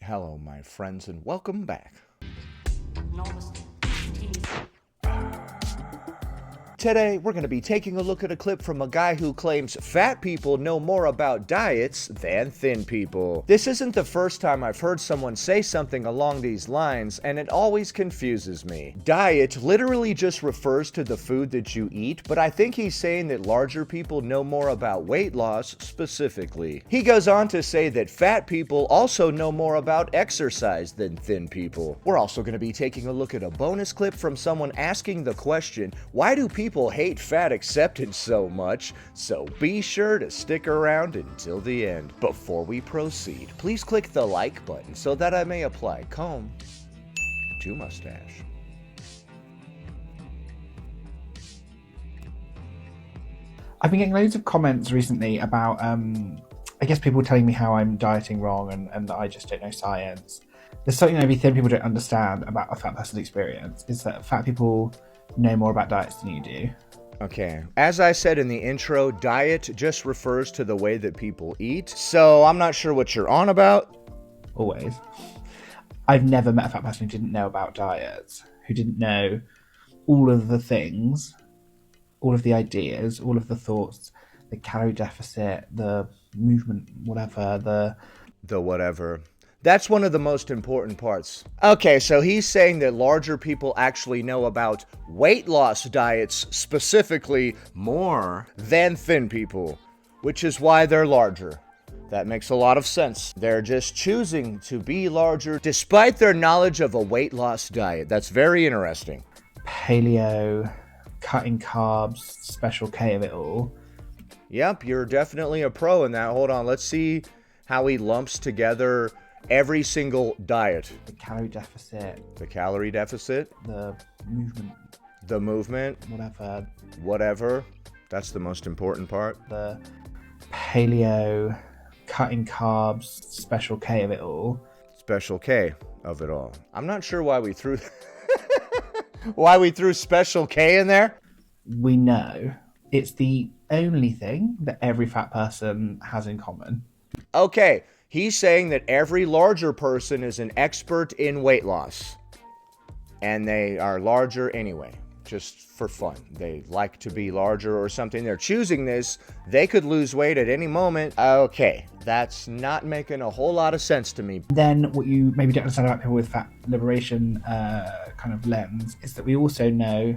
Hello, my friends, and welcome back. Today, we're going to be taking a look at a clip from a guy who claims fat people know more about diets than thin people. This isn't the first time I've heard someone say something along these lines, and it always confuses me. Diet literally just refers to the food that you eat, but I think he's saying that larger people know more about weight loss specifically. He goes on to say that fat people also know more about exercise than thin people. We're also going to be taking a look at a bonus clip from someone asking the question, why do people hate fat acceptance so much? So be sure to stick around until the end. Before we proceed, please click the like button so that I may apply comb to mustache. I've been getting loads of comments recently about, I guess people telling me how I'm dieting wrong and that I just don't know science. There's something maybe thin people don't understand about a fat person's experience, is that fat people know more about diets than you do. Okay, as I said in the intro, diet just refers to the way that people eat, so I'm not sure what you're on about. Always. I've never met a fat person who didn't know about diets, who didn't know all of the things, all of the ideas, all of the thoughts, the calorie deficit, the movement, whatever, the whatever. That's one of the most important parts. Okay, so he's saying that larger people actually know about weight loss diets specifically more than thin people, which is why they're larger. That makes a lot of sense. They're just choosing to be larger despite their knowledge of a weight loss diet. That's very interesting. Paleo, cutting carbs, special K of it all. Yep, you're definitely a pro in that. Hold on, let's see how he lumps together every single diet. The calorie deficit. The calorie deficit. The movement. The movement. Whatever. That's the most important part. The paleo, cutting carbs, special K of it all. Special K of it all. I'm not sure why we threw why we threw special K in there. We know it's the only thing that every fat person has in common. Okay. He's saying that every larger person is an expert in weight loss. And they are larger anyway, just for fun. They like to be larger or something. They're choosing this. They could lose weight at any moment. Okay, that's not making a whole lot of sense to me. Then what you maybe don't understand about people with fat liberation kind of lens is that we also know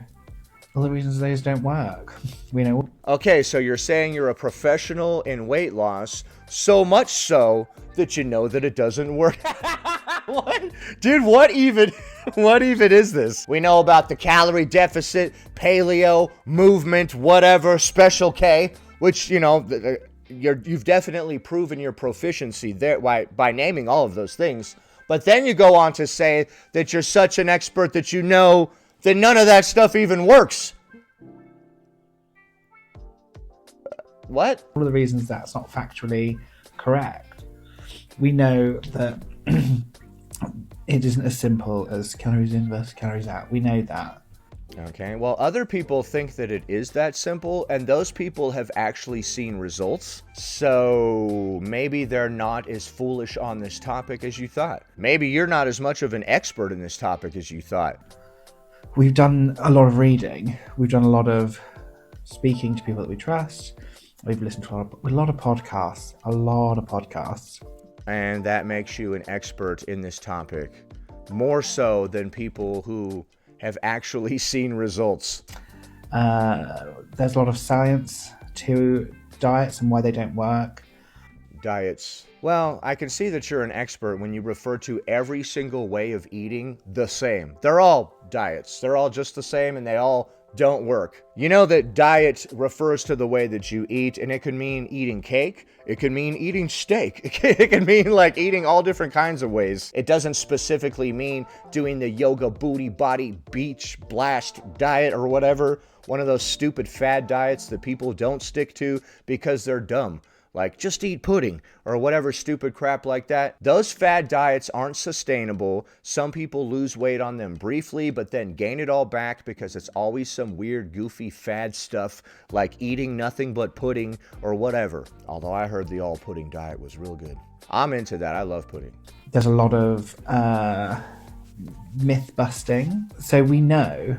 all the reasons those don't work. We know. Okay, so you're saying you're a professional in weight loss, so much so that you know that it doesn't work. What? Dude, what even is this? We know about the calorie deficit, paleo, movement, whatever, special K, which, you know, you've definitely proven your proficiency there by naming all of those things. But then you go on to say that you're such an expert that you know that none of that stuff even works. What? One of the reasons that's not factually correct. We know that it isn't as simple as calories in versus calories out. We know that. Okay, well, other people think that it is that simple, and those people have actually seen results. So maybe they're not as foolish on this topic as you thought. Maybe you're not as much of an expert in this topic as you thought. We've done a lot of reading. We've done a lot of speaking to people that we trust. We've listened to a lot of podcasts. And that makes you an expert in this topic, more so than people who have actually seen results. There's a lot of science to diets and why they don't work. Diets. Well, I can see that you're an expert when you refer to every single way of eating the same. They're all diets. They're all just the same and they all don't work. You know that diet refers to the way that you eat, and it could mean eating cake. It could mean eating steak. It could mean like eating all different kinds of ways. It doesn't specifically mean doing the yoga booty body beach blast diet or whatever. One of those stupid fad diets that people don't stick to because they're dumb. like just eat pudding or whatever stupid crap like that. Those fad diets aren't sustainable. Some people lose weight on them briefly, but then gain it all back because it's always some weird, goofy fad stuff like eating nothing but pudding or whatever. Although I heard the all pudding diet was real good. I'm into that. I love pudding. There's a lot of myth busting. So we know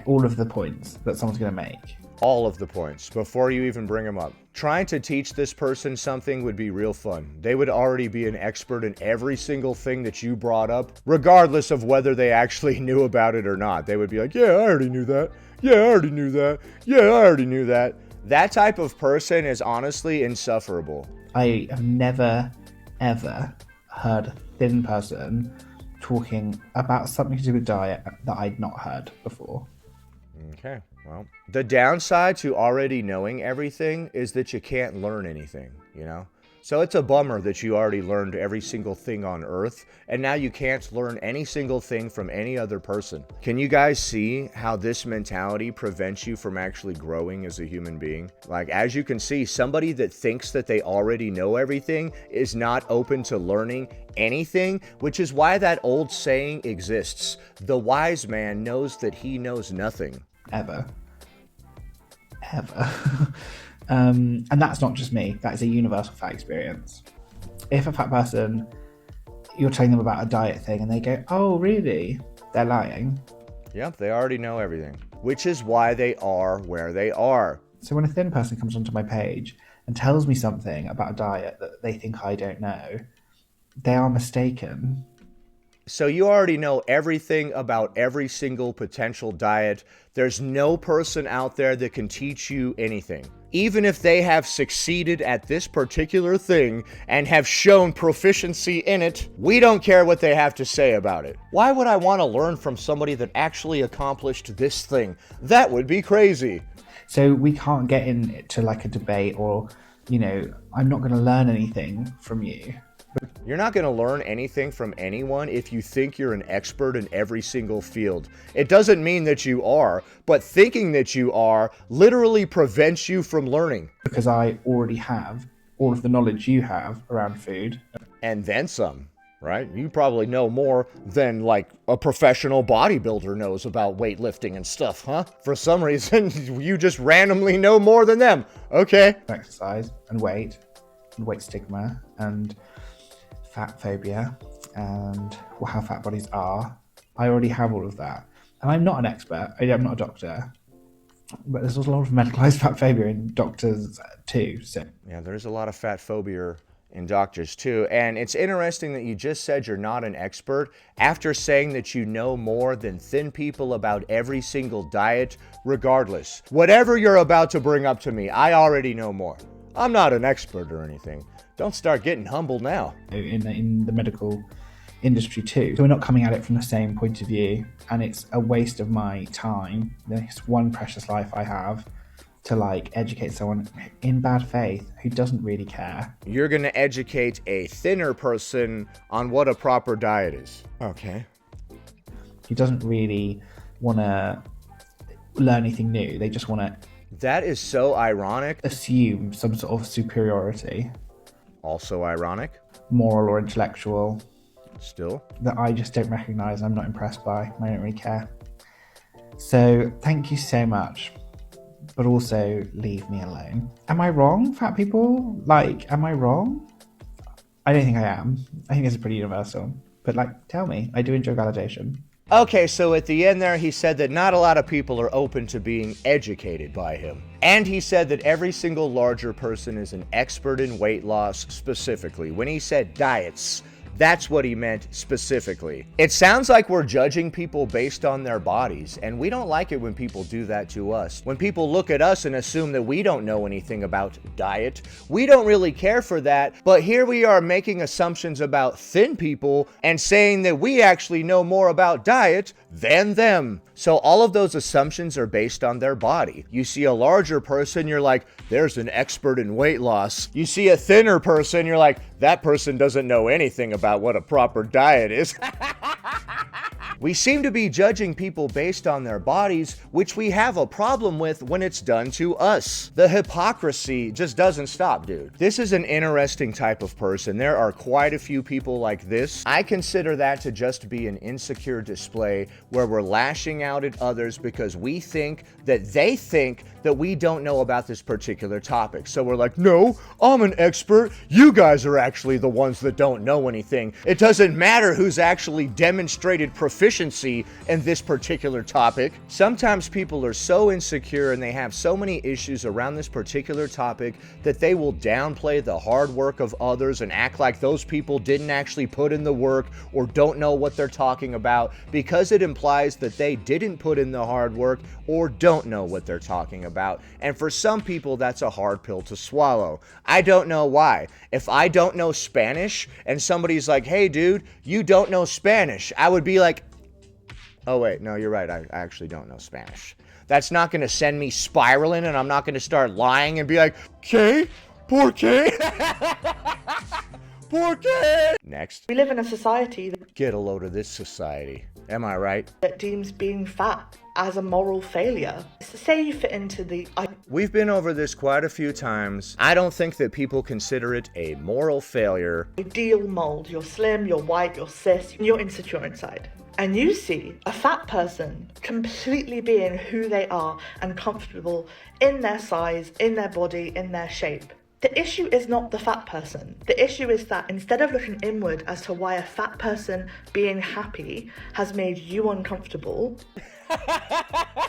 all of the points that someone's going to make. All of the points before you even bring them up. Trying to teach this person something would be real fun. They would already be an expert in every single thing that you brought up, regardless of whether they actually knew about it or not. They would be like, yeah, I already knew that. Yeah, I already knew that. Yeah, I already knew that. That type of person is honestly insufferable. I have never, ever heard a thin person talking about something to do with diet that I'd not heard before. Okay, well, the downside to already knowing everything is that you can't learn anything, you know? So it's a bummer that you already learned every single thing on Earth, and now you can't learn any single thing from any other person. Can you guys see how this mentality prevents you from actually growing as a human being? Like, as you can see, somebody that thinks that they already know everything is not open to learning anything, which is why that old saying exists. The wise man knows that he knows nothing. Ever. And that's not just me, that is a universal fat experience. If a fat person, you're telling them about a diet thing and they go, oh really? They're lying. Yep, they already know everything, which is why they are where they are. So when a thin person comes onto my page and tells me something about a diet that they think I don't know, they are mistaken. So you already know everything about every single potential diet. There's no person out there that can teach you anything. Even if they have succeeded at this particular thing and have shown proficiency in it, we don't care what they have to say about it. Why would I want to learn from somebody that actually accomplished this thing? That would be crazy. So we can't get into like a debate or, you know, I'm not going to learn anything from you. You're not going to learn anything from anyone if you think you're an expert in every single field. It doesn't mean that you are, but thinking that you are literally prevents you from learning. Because I already have all of the knowledge you have around food. And then some, right? You probably know more than like a professional bodybuilder knows about weightlifting and stuff, huh? For some reason, you just randomly know more than them. Okay. Exercise and weight stigma and fat phobia and how fat bodies are. I already have all of that. And I'm not an expert. I'm not a doctor. But there's also a lot of medicalized fat phobia in doctors too. So yeah, there's a lot of fat phobia in doctors too. And it's interesting that you just said you're not an expert after saying that you know more than thin people about every single diet. Regardless, whatever you're about to bring up to me, I already know more. I'm not an expert or anything. Don't start getting humble now. In the medical industry too. So we're not coming at it from the same point of view, and it's a waste of my time. It's one precious life I have to like educate someone in bad faith who doesn't really care. You're going to educate a thinner person on what a proper diet is. Okay. He doesn't really want to learn anything new. They just want to... That is so ironic. Assume some sort of superiority. Also ironic. Moral or intellectual. Still. That I just don't recognise, I'm not impressed by, I don't really care. So thank you so much, but also leave me alone. Am I wrong, fat people? Like, am I wrong? I don't think I am. I think it's pretty universal. But like, tell me, I do enjoy validation. Okay, so at the end there, he said that not a lot of people are open to being educated by him. And he said that every single larger person is an expert in weight loss specifically. When he said diets, that's what he meant specifically. It sounds like we're judging people based on their bodies, and we don't like it when people do that to us. When people look at us and assume that we don't know anything about diet, we don't really care for that, but here we are making assumptions about thin people and saying that we actually know more about diet than them. So all of those assumptions are based on their body. You see a larger person, you're like, there's an expert in weight loss. You see a thinner person, you're like, that person doesn't know anything about what a proper diet is. We seem to be judging people based on their bodies, which we have a problem with when it's done to us. The hypocrisy just doesn't stop, dude. This is an interesting type of person. There are quite a few people like this. I consider that to just be an insecure display where we're lashing out at others because we think that they think that we don't know about this particular topic. So we're like, no, I'm an expert. You guys are actually the ones that don't know anything. It doesn't matter who's actually demonstrated proficiency in this particular topic. Sometimes people are so insecure and they have so many issues around this particular topic that they will downplay the hard work of others and act like those people didn't actually put in the work or don't know what they're talking about because it implies that they didn't put in the hard work or don't know what they're talking about. And for some people, that's a hard pill to swallow. I don't know why. If I don't know Spanish and somebody's like, hey dude, you don't know Spanish, I would be like, oh wait, no, you're right, I actually don't know Spanish. That's not going to send me spiraling, and I'm not going to start lying and be like, ¿Qué? ¿Por qué? ¿Por qué? Next. We live in a society Get a load of this society. Am I right? that deems being fat as a moral failure. Say you fit into the We've been over this quite a few times. I don't think that people consider it a moral failure. ideal mold. You're slim, you're white, you're cis, you're insecure inside. And you see a fat person completely being who they are and comfortable in their size, in their body, in their shape. The issue is not the fat person. The issue is that instead of looking inward as to why a fat person being happy has made you uncomfortable,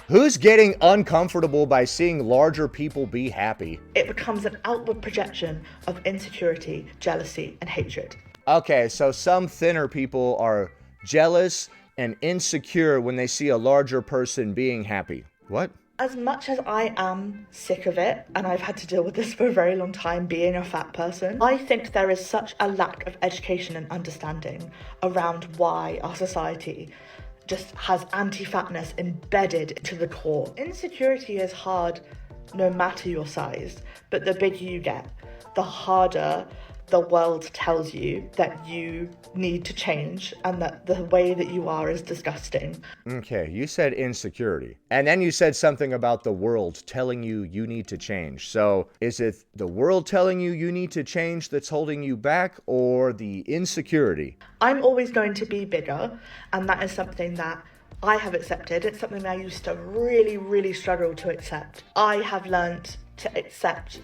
Who's getting uncomfortable by seeing larger people be happy? it becomes an outward projection of insecurity, jealousy, and hatred. Okay, so some thinner people are jealous and insecure when they see a larger person being happy. What? As much as I am sick of it, and I've had to deal with this for a very long time being a fat person, I think there is such a lack of education and understanding around why our society just has anti-fatness embedded to the core. Insecurity is hard no matter your size, but the bigger you get, the harder the world tells you that you need to change and that the way that you are is disgusting. Okay, you said insecurity. And then you said something about the world telling you you need to change. So is it the world telling you you need to change that's holding you back, or the insecurity? I'm always going to be bigger, and that is something that I have accepted. It's something that I used to really, really struggle to accept. I have learned to accept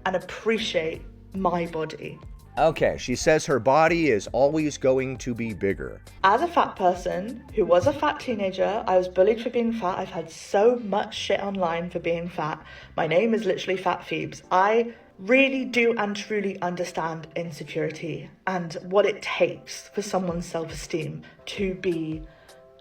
and appreciate my body. Okay, she says her body is always going to be bigger. As a fat person who was a fat teenager, I was bullied for being fat. I've had so much shit online for being fat. My name is literally Fat Phoebes. I really do and truly understand insecurity and what it takes for someone's self-esteem to be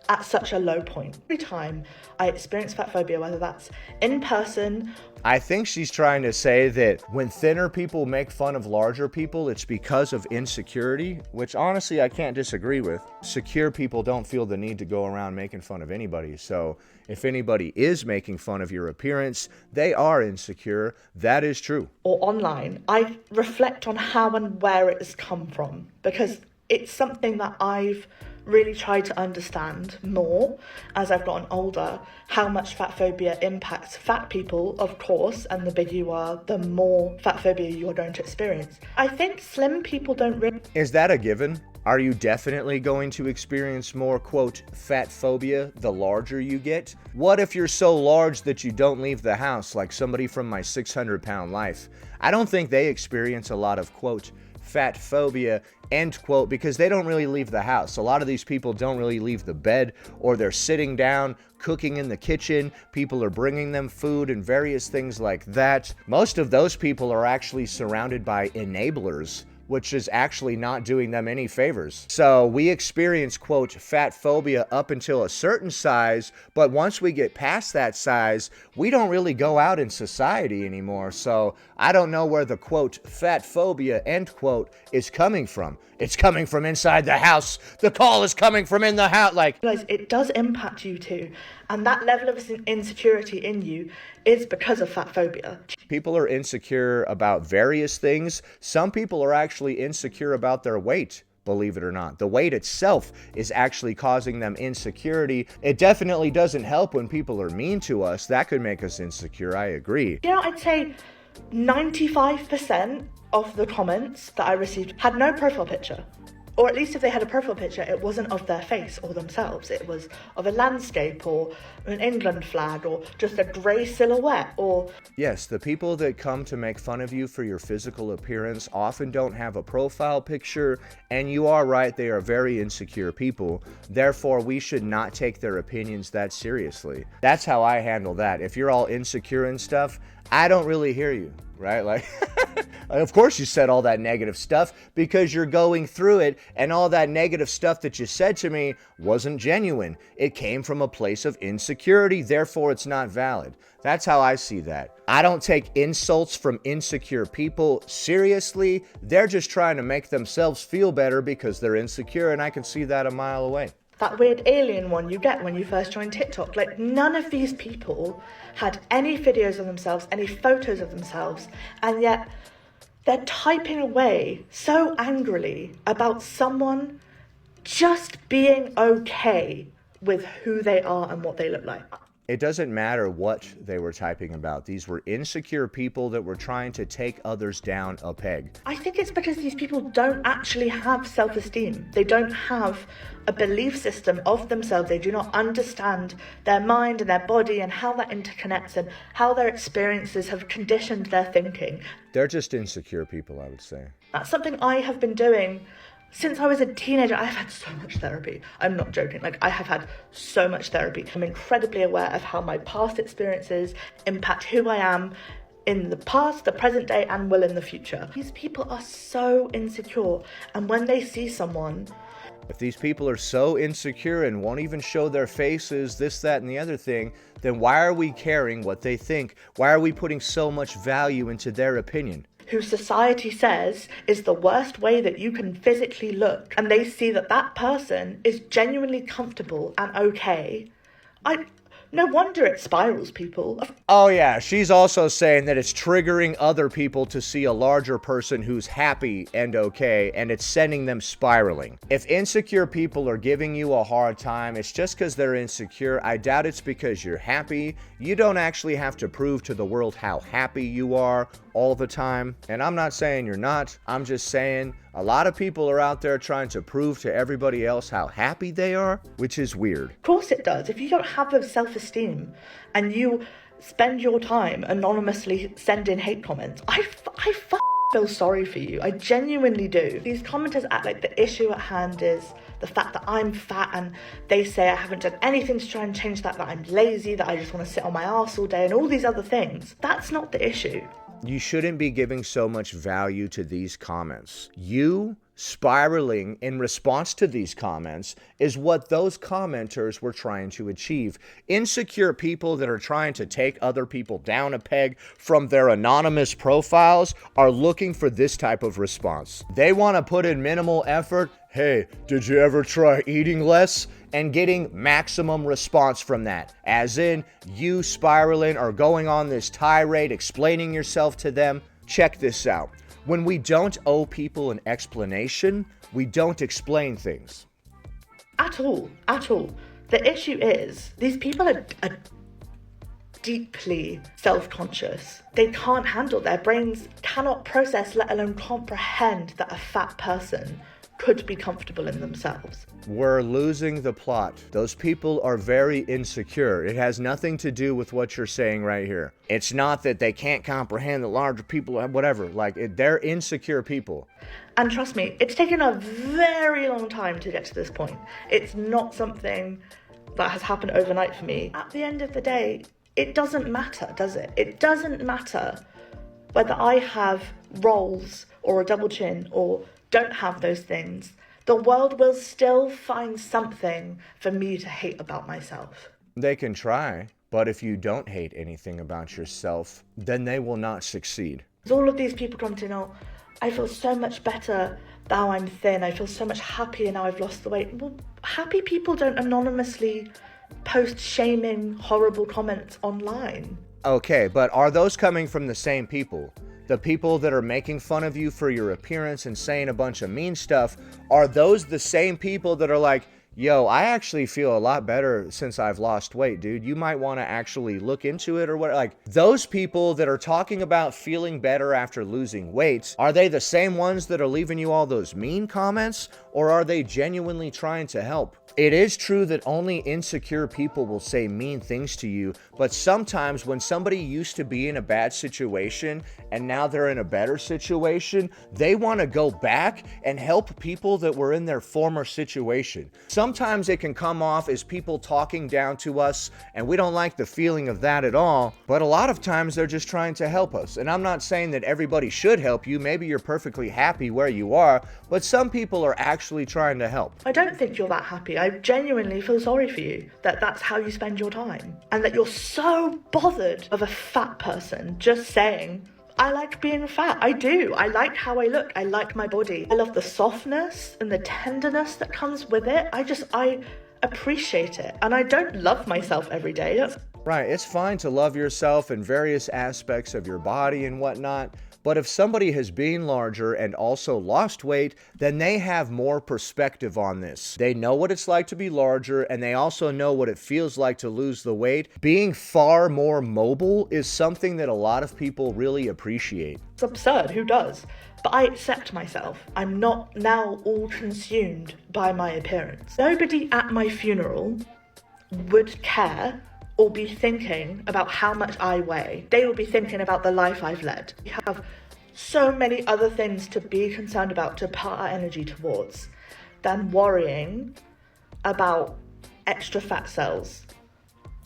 at such a low point. Every time I experience fat phobia, whether that's in person. I think she's trying to say that when thinner people make fun of larger people, it's because of insecurity, which honestly I can't disagree with. Secure people don't feel the need to go around making fun of anybody. So if anybody is making fun of your appearance, they are insecure. That is true. Or online, I reflect on how and where it has come from, because it's something that I've really tried to understand more as I've gotten older, how much fat phobia impacts fat people, of course, and the bigger you are, the more fat phobia you're going to experience. I think slim people don't really... Is that a given? Are you definitely going to experience more, quote, fat phobia the larger you get? What if you're so large that you don't leave the house, like somebody from My 600-Pound Life? I don't think they experience a lot of, quote, fat phobia, end quote, because they don't really leave the house. A lot of these people don't really leave the bed, or they're sitting down, cooking in the kitchen. People are bringing them food and various things like that. Most of those people are actually surrounded by enablers, which is actually not doing them any favors. So we experience, quote, fat phobia up until a certain size, but once we get past that size, we don't really go out in society anymore. So I don't know where the, quote, fat phobia, end quote, is coming from. It's coming from inside the house. The call is coming from in the house. Like, realize it does impact you too. And that level of insecurity in you is because of fat phobia. people are insecure about various things. Some people are actually insecure about their weight. believe it or not. The weight itself is actually causing them insecurity. It definitely doesn't help when people are mean to us. That could make us insecure, I agree. You know, I'd say 95% of the comments that I received had no profile picture. Or at least if they had a profile picture, it wasn't of their face or themselves. It was of a landscape or an England flag or just a grey silhouette or... Yes, the people that come to make fun of you for your physical appearance often don't have a profile picture, and you are right, they are very insecure people. Therefore, we should not take their opinions that seriously. That's how I handle that. If you're all insecure and stuff, I don't really hear you, right? Like, of course you said all that negative stuff because you're going through it, and all that negative stuff that you said to me wasn't genuine. It came from a place of insecurity, therefore it's not valid. That's how I see that. I don't take insults from insecure people seriously. They're just trying to make themselves feel better because they're insecure, and I can see that a mile away. That weird alien one you get when you first join TikTok. Like, none of these people had any videos of themselves, any photos of themselves, and yet they're typing away so angrily about someone just being okay with who they are and what they look like. It doesn't matter what they were typing about. These were insecure people that were trying to take others down a peg. I think it's because these people don't actually have self-esteem. They don't have a belief system of themselves. They do not understand their mind and their body and how that interconnects and how their experiences have conditioned their thinking. They're just insecure people, I would say. That's something I have been doing since I was a teenager. I've had so much therapy. I'm not joking. Like, I have had so much therapy. I'm incredibly aware of how my past experiences impact who I am in the past, the present day, and will in the future. These people are so insecure, and when they see someone... If these people are so insecure and won't even show their faces, this, that, and the other thing, then why are we caring what they think? Why are we putting so much value into their opinion? Who society says is the worst way that you can physically look, and they see that that person is genuinely comfortable and okay. No wonder it spirals people. Oh yeah, she's also saying that it's triggering other people to see a larger person who's happy and okay, and it's sending them spiraling. If insecure people are giving you a hard time, it's just because they're insecure. I doubt it's because you're happy. You don't actually have to prove to the world how happy you are all the time. And I'm not saying you're not. I'm just saying a lot of people are out there trying to prove to everybody else how happy they are, which is weird. Of course it does. If you don't have the self-esteem and you spend your time anonymously sending hate comments, I feel sorry for you. I genuinely do. These commenters act like the issue at hand is the fact that I'm fat, and they say I haven't done anything to try and change that I'm lazy, that I just want to sit on my arse all day, and all these other things. That's not the issue. You shouldn't be giving so much value to these comments. You spiraling in response to these comments is what those commenters were trying to achieve. Insecure people that are trying to take other people down a peg from their anonymous profiles are looking for this type of response. They want to put in minimal effort. Hey, did you ever try eating less? And getting maximum response from that. As in, you spiraling or going on this tirade, explaining yourself to them. Check this out. When we don't owe people an explanation, we don't explain things. At all. The issue is, these people are deeply self-conscious. They can't handle, their brains cannot process, let alone comprehend that a fat person could be comfortable in themselves. We're losing the plot. Those people are very insecure. It has nothing to do with what you're saying right here. It's not that they can't comprehend the larger people, whatever. They're insecure people. And trust me, it's taken a very long time to get to this point. It's not something that has happened overnight for me. At the end of the day, it doesn't matter, does it? It doesn't matter whether I have rolls or a double chin or don't have those things. The world will still find something for me to hate about myself. They can try, but if you don't hate anything about yourself, then they will not succeed. All of these people commenting, oh, I feel so much better now I'm thin. I feel so much happier now I've lost the weight. Well, happy people don't anonymously post shaming, horrible comments online. Okay, but are those coming from the same people? The people that are making fun of you for your appearance and saying a bunch of mean stuff, are those the same people that are like, yo, I actually feel a lot better since I've lost weight, dude. You might want to actually look into it or what? Like, those people that are talking about feeling better after losing weight, are they the same ones that are leaving you all those mean comments, or are they genuinely trying to help? It is true that only insecure people will say mean things to you, but sometimes when somebody used to be in a bad situation and now they're in a better situation, they want to go back and help people that were in their former situation. Sometimes it can come off as people talking down to us, and we don't like the feeling of that at all, but a lot of times they're just trying to help us. And I'm not saying that everybody should help you. Maybe you're perfectly happy where you are, but some people are actually trying to help. I don't think you're that happy. I genuinely feel sorry for you that that's how you spend your time, and that you're so bothered of a fat person just saying, I like being fat. I do. I like how I look. I like my body. I love the softness and the tenderness that comes with it. I appreciate it. And I don't love myself every day. Right, it's fine to love yourself in various aspects of your body and whatnot, but if somebody has been larger and also lost weight, then they have more perspective on this. They know what it's like to be larger, and they also know what it feels like to lose the weight. Being far more mobile is something that a lot of people really appreciate. It's absurd. Who does? But I accept myself. I'm not now all consumed by my appearance. Nobody at my funeral would care or be thinking about how much I weigh. They will be thinking about the life I've led. We have so many other things to be concerned about, to put our energy towards, than worrying about extra fat cells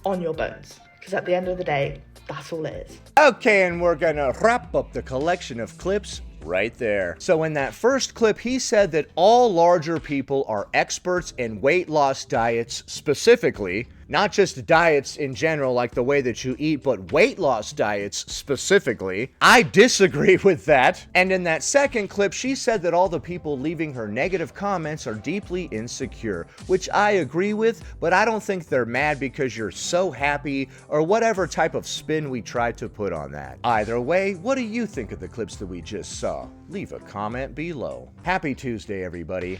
on your bones. Because at the end of the day, that's all it is. Okay, and we're gonna wrap up the collection of clips right there. So in that first clip, he said that all larger people are experts in weight loss diets specifically, not just diets in general like the way that you eat, but weight loss diets specifically. I disagree with that. And in that second clip, she said that all the people leaving her negative comments are deeply insecure, which I agree with, but I don't think they're mad because you're so happy or whatever type of spin we tried to put on that. Either way, what do you think of the clips that we just saw? Leave a comment below. Happy Tuesday, everybody.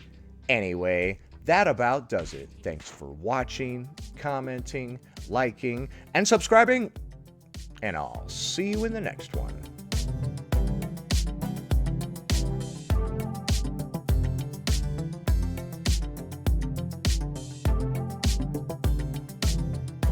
Anyway, that about does it. Thanks for watching, commenting, liking, and subscribing, and I'll see you in the next one.